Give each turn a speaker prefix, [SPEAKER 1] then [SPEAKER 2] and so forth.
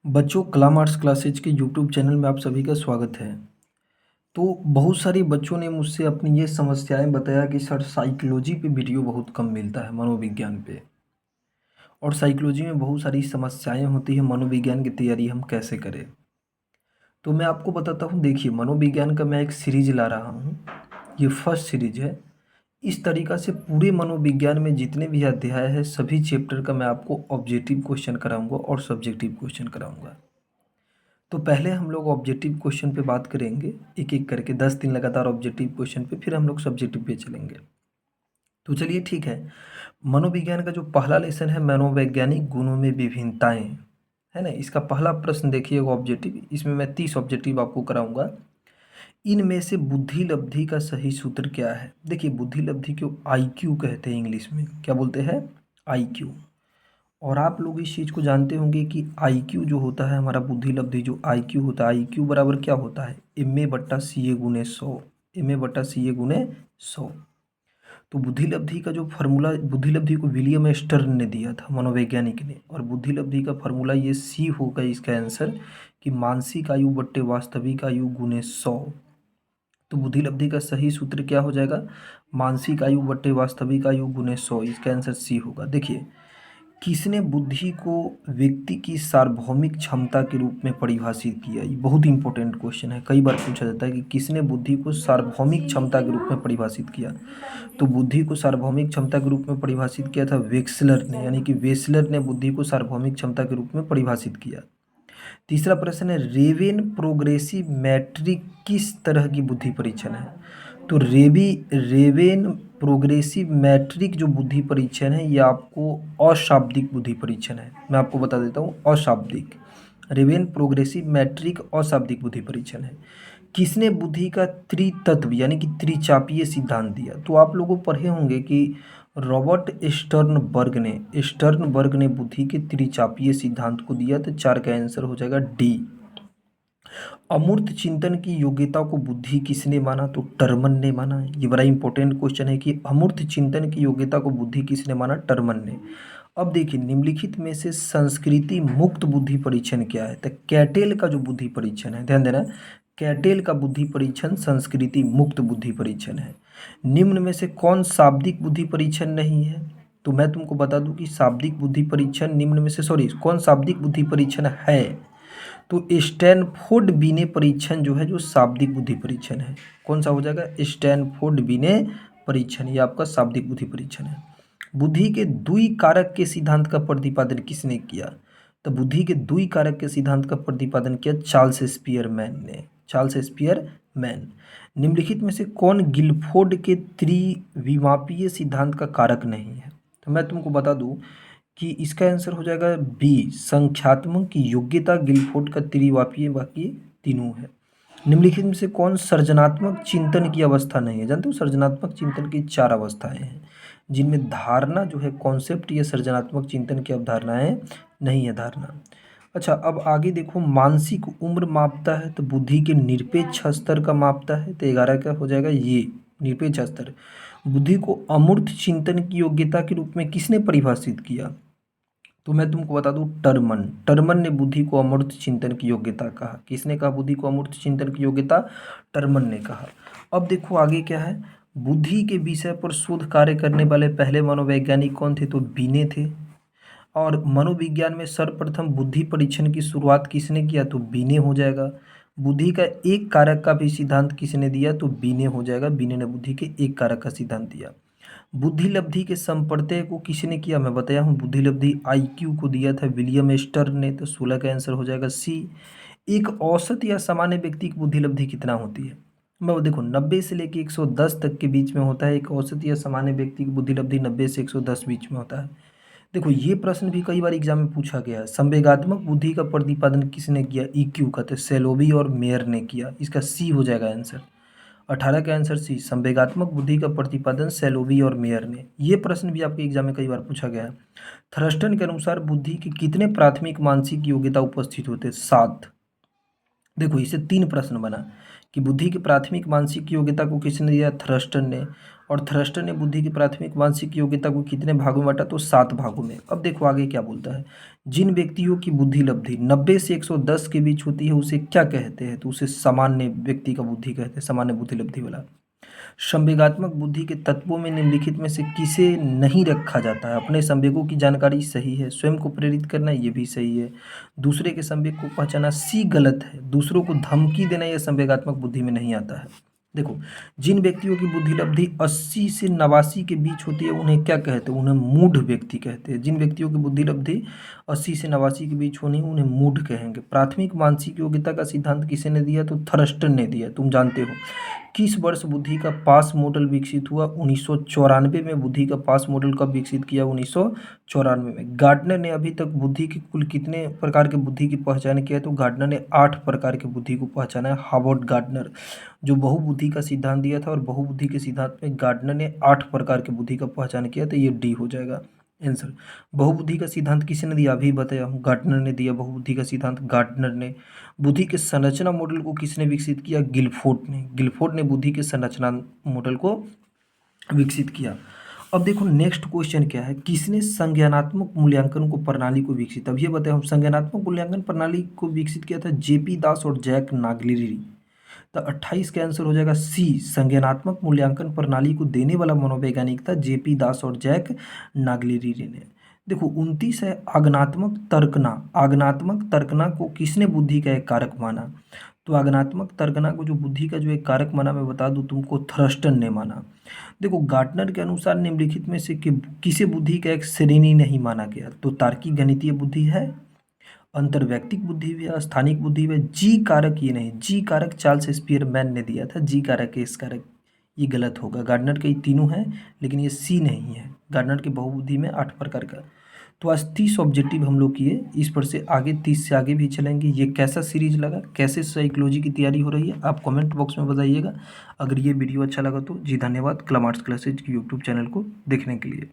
[SPEAKER 1] बच्चों, कला marts classes के यूट्यूब चैनल में आप सभी का स्वागत है। तो बहुत सारे बच्चों ने मुझसे अपनी ये समस्याएं बताया कि सर साइकोलॉजी पे वीडियो बहुत कम मिलता है, मनोविज्ञान पे। और साइकोलॉजी में बहुत सारी समस्याएं होती हैं, मनोविज्ञान की तैयारी हम कैसे करें। तो मैं आपको बताता हूँ, देखिए मनोविज्ञान का मैं एक सीरीज ला रहा हूँ। ये फर्स्ट सीरीज है। इस तरीक़ा से पूरे मनोविज्ञान में जितने भी अध्याय है सभी चैप्टर का मैं आपको ऑब्जेक्टिव क्वेश्चन कराऊंगा और सब्जेक्टिव क्वेश्चन कराऊंगा। तो पहले हम लोग ऑब्जेक्टिव क्वेश्चन पे बात करेंगे, एक एक करके 10 दिन लगातार ऑब्जेक्टिव क्वेश्चन पे, फिर हम लोग सब्जेक्टिव पे चलेंगे। तो चलिए ठीक है। मनोविज्ञान का जो पहला लेसन है, मनोवैज्ञानिक गुणों में विभिन्नताएं, है ना। इसका पहला प्रश्न देखिएगा ऑब्जेक्टिव, इसमें मैं 30 ऑब्जेक्टिव आपको कराऊंगा। इनमें से बुद्धि लब्धि का सही सूत्र क्या है। देखिए बुद्धि लब्धि को IQ कहते हैं, इंग्लिश में क्या बोलते हैं, IQ। और आप लोग इस चीज़ को जानते होंगे कि IQ जो होता है हमारा, बुद्धि लब्धि जो IQ होता है, IQ बराबर क्या होता है, MA/CA गुने 100, MA/CA गुने 100। तो बुद्धि लब्धि का जो फार्मूला, बुद्धि लब्धि को विलियम स्टर्न ने दिया था, मनोवैज्ञानिक ने। और बुद्धि लब्धि का फार्मूला ये C होगा इसका आंसर, कि मानसिक आयु बट्टे वास्तविक आयु गुने 100। तो बुद्धि लब्धि का सही सूत्र क्या हो जाएगा, मानसिक आयु बट्टे वास्तविक आयु गुने 100। इसका आंसर C होगा। देखिए किसने बुद्धि को व्यक्ति की सार्वभौमिक क्षमता के रूप में परिभाषित किया। ये बहुत इंपॉर्टेंट क्वेश्चन है, कई बार पूछा जाता है कि किसने बुद्धि को सार्वभौमिक क्षमता के रूप में परिभाषित किया। तो बुद्धि को सार्वभौमिक क्षमता के रूप में परिभाषित किया था वेक्सलर ने, यानी कि वेस्लर ने बुद्धि को सार्वभौमिक क्षमता के रूप में परिभाषित किया। तीसरा प्रश्न है, रेवेन प्रोग्रेसिव मैट्रिक किस तरह की बुद्धि परीक्षण है। तो रेवेन प्रोग्रेसिव मैट्रिक जो बुद्धि परीक्षण है ये आपको अशाब्दिक बुद्धि परीक्षण है। मैं आपको बता देता हूँ, अशाब्दिक। रेवेन प्रोग्रेसिव मैट्रिक अशाब्दिक बुद्धि परीक्षण है। किसने बुद्धि का त्रितत्व यानी कि त्रिचापीय सिद्धांत दिया। तो आप लोगों पढ़े होंगे कि रॉबर्ट स्टर्नबर्ग ने बुद्धि के त्रिचापीय सिद्धांत को दिया। तो 4 का आंसर हो जाएगा D। अमूर्त चिंतन की योग्यता को बुद्धि किसने माना। तो टर्मन ने माना। ये बड़ा इंपॉर्टेंट क्वेश्चन है कि अमूर्त चिंतन की योग्यता को बुद्धि किसने माना, टर्मन ने। अब देखिए निम्नलिखित में से संस्कृति मुक्त बुद्धि परीक्षण क्या है। तो कैटेल का जो बुद्धि परीक्षण है, ध्यान देना, कैटेल का बुद्धि परीक्षण संस्कृति मुक्त बुद्धि परीक्षण है। निम्न में से कौन शाब्दिक बुद्धि परीक्षण नहीं है। तो मैं तुमको बता दूं कि शाब्दिक बुद्धि परीक्षण निम्न में से, कौन शाब्दिक बुद्धि परीक्षण है। तो स्टैनफोर्ड बिने परीक्षण जो है, जो शाब्दिक बुद्धि परीक्षण है, कौन सा हो जाएगा, स्टैनफोर्ड बिने परीक्षण। ये आपका शाब्दिक बुद्धि परीक्षण है। बुद्धि के द्वि कारक के सिद्धांत का प्रतिपादन किसने किया। तो बुद्धि के द्वि कारक के सिद्धांत का प्रतिपादन किया चार्ल्स स्पियरमैन ने, चार्ल्स स्पियरमैन। निम्नलिखित में से कौन गिलफोर्ड के त्रिविमापीय सिद्धांत का कारक नहीं है। तो मैं तुमको बता दूं कि इसका आंसर हो जाएगा B, संख्यात्मक की योग्यता गिलफोर्ड का त्रिमापीय, बाकी तीनों है। निम्नलिखित में से कौन सृजनात्मक चिंतन की अवस्था नहीं है। जानते हो सृजनात्मक चिंतन की 4 अवस्थाएं हैं, जिनमें धारणा जो है, कॉन्सेप्ट, ये सृजनात्मक चिंतन की अवधारणाएं नहीं है, धारणा। अच्छा अब आगे देखो, मानसिक उम्र मापता है तो बुद्धि के निरपेक्ष स्तर का मापता है। तो 11 का हो जाएगा ये निरपेक्ष स्तर। बुद्धि को अमूर्त चिंतन की योग्यता के रूप में किसने परिभाषित किया। तो मैं तुमको बता दूं, टर्मन ने बुद्धि को अमूर्त चिंतन की योग्यता कहा। किसने कहा बुद्धि को अमूर्त चिंतन की योग्यता, टर्मन ने कहा। अब देखो आगे क्या है, बुद्धि के विषय पर शोध कार्य करने वाले पहले मनोवैज्ञानिक कौन थे। तो बीने थे। और मनोविज्ञान में सर्वप्रथम बुद्धि परीक्षण की शुरुआत किसने किया। तो बीने हो जाएगा। बुद्धि का एक कारक का भी सिद्धांत किसने दिया। तो बीने हो जाएगा। बीने ने बुद्धि के एक कारक का सिद्धांत दिया। बुद्धि लब्धि के संप्रत्यय को किसने किया, मैं बताया हूँ, बुद्धि लब्धि IQ को दिया था विलियम स्टर्न ने। तो 16 का आंसर हो जाएगा C। एक औसत या सामान्य व्यक्ति की बुद्धि लब्धि कितना होती है। मैं वो देखो 90 से लेके 110 तक के बीच में होता है। एक औसत या सामान्य व्यक्ति की बुद्धि लब्धि 90 से 110 बीच में होता है। देखो ये प्रश्न भी कई बार एग्जाम में पूछा गया है। संवेगात्मक बुद्धि का प्रतिपादन किसने किया, EQ का। तो सेलोबी और मेयर ने किया। इसका C हो जाएगा आंसर। 18 का आंसर C, संवेगात्मक बुद्धि का प्रतिपादन सेलोबी और मेयर ने। ये प्रश्न भी आपके एग्जाम में कई बार पूछा गया है। थर्स्टन के अनुसार बुद्धि के कितने प्राथमिक मानसिक योग्यता उपस्थित होते हैं, 7। देखो इसे 3 प्रश्न बना कि बुद्धि की प्राथमिक मानसिक योग्यता को किसने दिया, थर्स्टन ने। और थ्रस्टर ने बुद्धि की प्राथमिक मानसिक योग्यता को कितने भागों में बांटा, तो 7 भागों में। अब देखो आगे क्या बोलता है, जिन व्यक्तियों की बुद्धि लब्धि 90 से 110 के बीच होती है उसे क्या कहते हैं, तो उसे सामान्य व्यक्ति का बुद्धि कहते हैं, सामान्य बुद्धि लब्धि वाला। संवेगात्मक बुद्धि के तत्वों में निम्नलिखित में से किसे नहीं रखा जाता है, अपने संवेगों की जानकारी सही है, स्वयं को प्रेरित करना ये भी सही है, दूसरे के संवेग को पहचाना सी गलत है, दूसरों को धमकी देना यह संवेगात्मक बुद्धि में नहीं आता है। देखो, जिन व्यक्तियों की बुद्धि लब्धि 80 से 89 के बीच होती है उन्हें क्या कहते हैं, उन्हें मूढ़ व्यक्ति कहते हैं। जिन व्यक्तियों की बुद्धि लब्धि 80 से 89 के बीच होनी उन्हें मूढ़ कहेंगे। प्राथमिक मानसिक योग्यता का सिद्धांत किसी ने दिया, तो थ्रस्टर ने दिया, तुम जानते हो। किस वर्ष बुद्धि का पास मॉडल विकसित हुआ, 1994 में। बुद्धि का पास मॉडल कब विकसित किया, 1994 में। गार्डनर ने अभी तक बुद्धि की कुल कितने प्रकार के बुद्धि की पहचान किया है, तो गार्डनर ने 8 प्रकार के बुद्धि को पहचाना है। हार्वर्ड गार्डनर जो बहुबुद्धि का सिद्धांत दिया था, और बहुबुद्धि के सिद्धांत में गार्डनर ने 8 प्रकार के बुद्धि का पहचान किया, तो ये डी हो जाएगा आंसर। बहुबुद्धि का सिद्धांत किसने दिया, अभी बताया हूँ, गार्डनर ने दिया बहुबुद्धि का सिद्धांत, गार्डनर ने। बुद्धि के संरचना मॉडल को किसने विकसित किया, गिलफोर्ड ने। गिलफोर्ड ने बुद्धि के संरचना मॉडल को विकसित किया। अब देखो नेक्स्ट क्वेश्चन क्या है, किसने संज्ञानात्मक मूल्यांकन को प्रणाली को विकसित, अब ये बताया हम, संज्ञानात्मक मूल्यांकन प्रणाली को विकसित किया था जेपी दास और जैक नागलिरी। तो 28 का आंसर हो जाएगा सी, संज्ञानात्मक मूल्यांकन प्रणाली को देने वाला मनोवैज्ञानिक था जेपी दास और जैक नागलिरी ने। देखो 29 है, आगनात्मक तर्कना। आगनात्मक तर्कना को किसने बुद्धि का एक कारक माना, तो आगनात्मक तर्कना को जो बुद्धि का जो एक कारक माना, मैं बता दूं तुमको, थ्रस्टर ने माना। देखो गार्डनर के अनुसार निम्नलिखित में से किसे बुद्धि का एक श्रेणी नहीं माना गया, तो तार्किक गणितीय बुद्धि है, अंतर्वैयक्तिक बुद्धि भी है, स्थानिक बुद्धि भी है, जी कारक ये नहीं। जी कारक चार्ल्स स्पीयरमैन ने दिया था, जी कारक है, इस कारक ये गलत होगा। गार्डनर के ये तीनों हैं लेकिन ये सी नहीं है। गार्डनर की बहुबुद्धि में 8 प्रकार का। तो आज 30 ऑब्जेक्टिव हम लोग किए, इस पर से आगे 30 से आगे भी चलेंगे। ये कैसा सीरीज लगा, कैसे साइकोलॉजी की तैयारी हो रही है, आप कमेंट बॉक्स में बताइएगा। अगर ये वीडियो अच्छा लगा तो जी धन्यवाद, क्लमार्ट्स क्लासेज की यूट्यूब चैनल को देखने के लिए।